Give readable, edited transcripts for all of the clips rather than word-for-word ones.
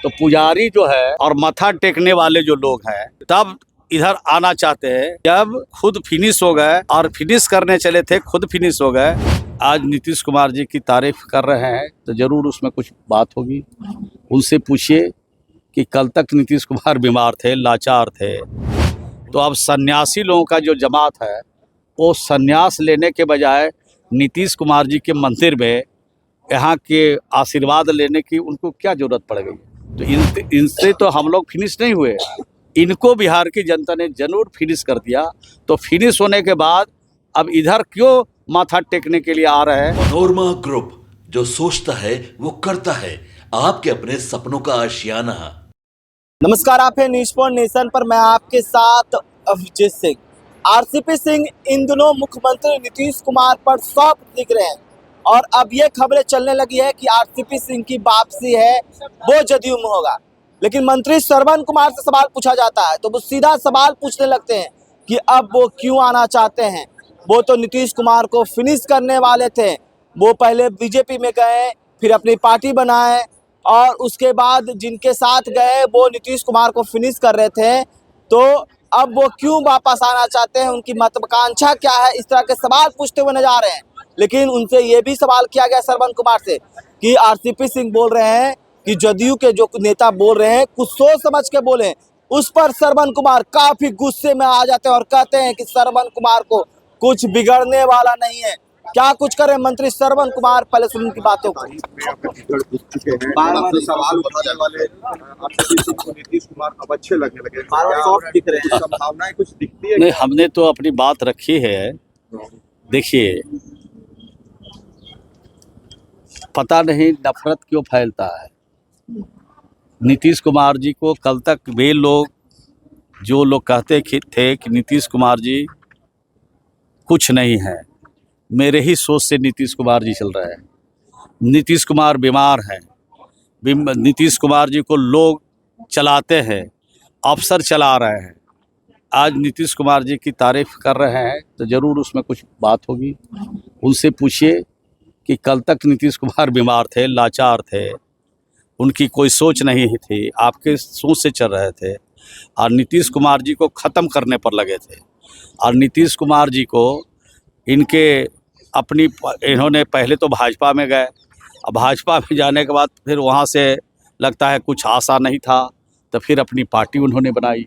तो पुजारी जो है और मथा टेकने वाले जो लोग हैं तब इधर आना चाहते हैं, जब खुद फिनिश हो गए और फिनिश करने चले थे खुद फिनिश हो गए। आज नीतीश कुमार जी की तारीफ कर रहे हैं तो जरूर उसमें कुछ बात होगी। उनसे पूछिए कि कल तक नीतीश कुमार बीमार थे, लाचार थे, तो अब सन्यासी लोगों का जो जमात है वो सन्यास लेने के बजाय नीतीश कुमार जी के मंदिर में यहाँ के आशीर्वाद लेने की उनको क्या जरूरत पड़ गई। तो इनसे तो हम लोग फिनिश नहीं हुए, इनको बिहार की जनता ने जरूर फिनिश कर दिया। तो फिनिश होने के बाद अब इधर क्यों माथा टेकने के लिए आ रहे हैं। मनोरमा ग्रुप, जो सोचता है वो करता है, आपके अपने सपनों का आशियाना। नमस्कार, आप हैं न्यूज़ फॉर नेशन पर। मैं आपके साथ अभिजीत सिंह। आरसीपी सिंह इन दिनों मुख्यमंत्री नीतीश कुमार पर सौंप दिख रहे हैं और अब ये खबरें चलने लगी है कि आरसीपी सिंह की वापसी है वो जदयू में होगा। लेकिन मंत्री श्रवण कुमार से सवाल पूछा जाता है तो वो सीधा सवाल पूछने लगते हैं कि अब वो क्यों आना चाहते हैं। वो तो नीतीश कुमार को फिनिश करने वाले थे, वो पहले बीजेपी में गए, फिर अपनी पार्टी बनाए और उसके बाद जिनके साथ गए वो नीतीश कुमार को फिनिश कर रहे थे। तो अब वो क्यों वापस आना चाहते हैं, उनकी महत्वाकांक्षा क्या है, इस तरह के सवाल पूछते हुए नजर आ रहे हैं। लेकिन उनसे ये भी सवाल किया गया श्रवण कुमार से कि आरसीपी सिंह बोल रहे हैं कि जदयू के जो नेता बोल रहे हैं कुछ सोच समझ के बोले। उस पर श्रवण कुमार काफी गुस्से में आ जाते हैं और कहते हैं कि श्रवण कुमार को कुछ बिगड़ने वाला नहीं है। क्या कुछ करें मंत्री श्रवण कुमार, पहले सुन की बातों को। सवाल उठाने वाले नीतीश कुमार अब अच्छे लगने लगे, दिख रहे हैं, संभावनाएं कुछ दिखती है? नहीं, हमने तो अपनी बात रखी है। देखिए, पता नहीं नफरत क्यों फैलता है। नीतीश कुमार जी को कल तक वे लोग जो लोग कहते थे कि नीतीश कुमार जी कुछ नहीं है, मेरे ही सोच से नीतीश कुमार जी चल रहे हैं। नीतीश कुमार बीमार हैं, नीतीश कुमार जी को लोग चलाते हैं, अफसर चला रहे हैं। आज नीतीश कुमार जी की तारीफ कर रहे हैं तो ज़रूर उसमें कुछ बात होगी। उनसे पूछिए कि कल तक नीतीश कुमार बीमार थे, लाचार थे, उनकी कोई सोच नहीं थी, आपके सोच से चल रहे थे और नीतीश कुमार जी को ख़त्म करने पर लगे थे। और नीतीश कुमार जी को इन्होंने पहले तो भाजपा में गए, अब भाजपा में जाने के बाद फिर वहाँ से लगता है कुछ आशा नहीं था, तो फिर अपनी पार्टी उन्होंने बनाई।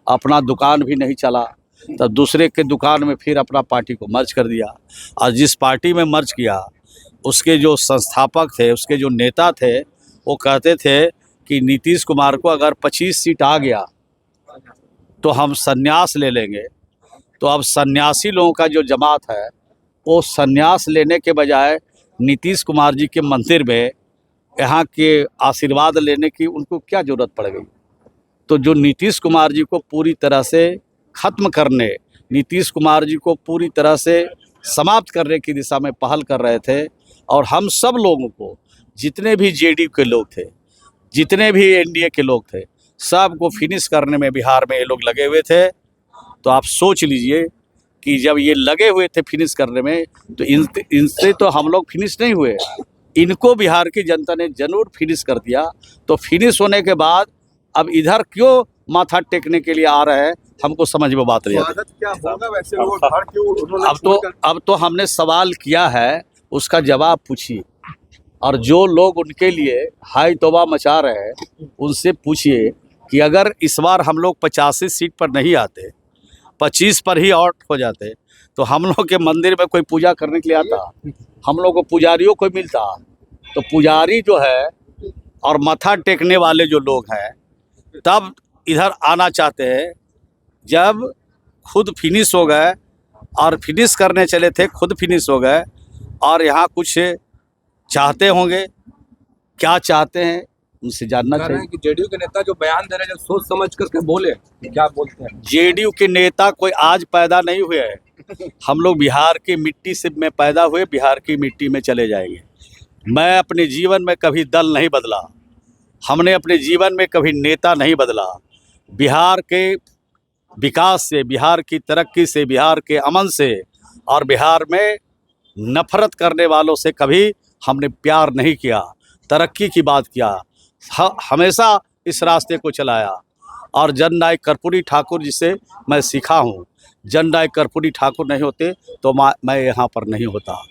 अपना दुकान भी नहीं चला, तब दूसरे के दुकान में फिर अपना पार्टी को मर्ज कर दिया। और जिस पार्टी में मर्ज किया उसके जो संस्थापक थे, उसके जो नेता थे, वो कहते थे कि नीतीश कुमार को अगर 25 सीट आ गया तो हम संन्यास ले लेंगे। तो अब सन्यासी लोगों का जो जमात है वो संन्यास लेने के बजाय नीतीश कुमार जी के मंदिर में यहाँ के आशीर्वाद लेने की उनको क्या ज़रूरत पड़ गई। तो जो नीतीश कुमार जी को पूरी तरह से ख़त्म करने, नीतीश कुमार जी को पूरी तरह से समाप्त करने की दिशा में पहल कर रहे थे। और हम सब लोगों को, जितने भी जेडीयू के लोग थे, जितने भी एनडीए के लोग थे, सबको फिनिश करने में बिहार में ये लोग लगे हुए थे। तो आप सोच लीजिए कि जब ये लगे हुए थे फिनिश करने में तो इनसे तो हम लोग फिनिश नहीं हुए, इनको बिहार की जनता ने जरूर फिनिश कर दिया। तो फिनिश होने के बाद अब इधर क्यों माथा टेकने के लिए आ रहे हैं, हमको समझ में बात नहीं आती। क्या होगा वैसे लोग अब तो हमने सवाल किया है, उसका जवाब पूछिए। और जो लोग उनके लिए हाय तौबा मचा रहे हैं उनसे पूछिए कि अगर इस बार हम लोग 85 सीट पर नहीं आते, 25 पर ही आउट हो जाते, तो हम लोग के मंदिर में कोई पूजा करने के लिए आता, हम लोग को पुजारियों को मिलता। तो पुजारी जो है और मथा टेकने वाले जो लोग हैं तब इधर आना चाहते हैं, जब खुद फिनिश हो गए और फिनिश करने चले थे खुद फिनिश हो गए। और यहाँ कुछ चाहते होंगे, क्या चाहते हैं उनसे जानना चाहिए। कि जेडीयू के नेता जो बयान दे रहे हैं, जो सोच समझ करके बोले, क्या बोलते हैं? जेडीयू के नेता कोई आज पैदा नहीं हुए हैं, हम लोग बिहार की मिट्टी से में पैदा हुए, बिहार की मिट्टी में चले जाएंगे। मैं अपने जीवन में कभी दल नहीं बदला, हमने अपने जीवन में कभी नेता नहीं बदला। बिहार के विकास से, बिहार की तरक्की से, बिहार के अमन से और बिहार में नफरत करने वालों से कभी हमने प्यार नहीं किया, तरक्की की बात किया। हमेशा इस रास्ते को चलाया। और जननायक कर्पूरी ठाकुर जिसे मैं सीखा हूँ, जननायक कर्पूरी ठाकुर नहीं होते तो मैं यहाँ पर नहीं होता।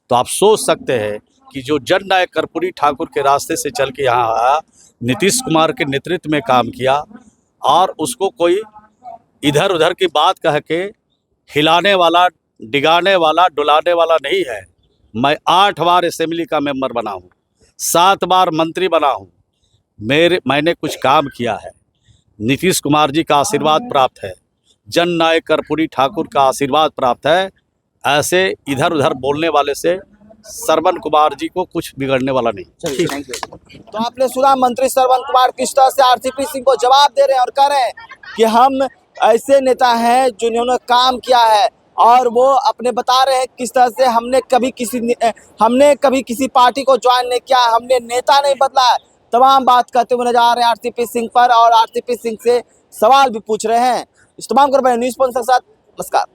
तो आप सोच सकते हैं कि जो जननायक कर्पूरी ठाकुर के रास्ते से चल के यहाँ आया, नीतीश कुमार के नेतृत्व में काम किया, और उसको कोई इधर उधर की बात कह के हिलाने वाला, डिगाने वाला, डुलाने वाला नहीं है। मैं 8 बार असेंबली का मेंबर बना हूँ, 7 बार मंत्री बना हूँ। मैंने कुछ काम किया है। नीतीश कुमार जी का आशीर्वाद प्राप्त है, जननायक कर्पूरी ठाकुर का आशीर्वाद प्राप्त है। ऐसे इधर उधर बोलने वाले से श्रवण कुमार जी को कुछ बिगड़ने वाला नहीं। चलिए, थैंक यू। तो आपने सुना मंत्री श्रवण कुमार किस तरह से आरसीपी सिंह को जवाब दे रहे हैं और कह रहे हैं कि हम ऐसे नेता हैं जिन्होंने काम किया है, और वो अपने बता रहे हैं किस तरह से हमने कभी किसी पार्टी को ज्वाइन नहीं किया, हमने नेता नहीं बदला है। तमाम बात करते हुए नजर आ रहे हैं आरसीपी सिंह पर, और आरसीपी सिंह से सवाल भी पूछ रहे हैं। इस तमाम न्यूज़ के साथ नमस्कार।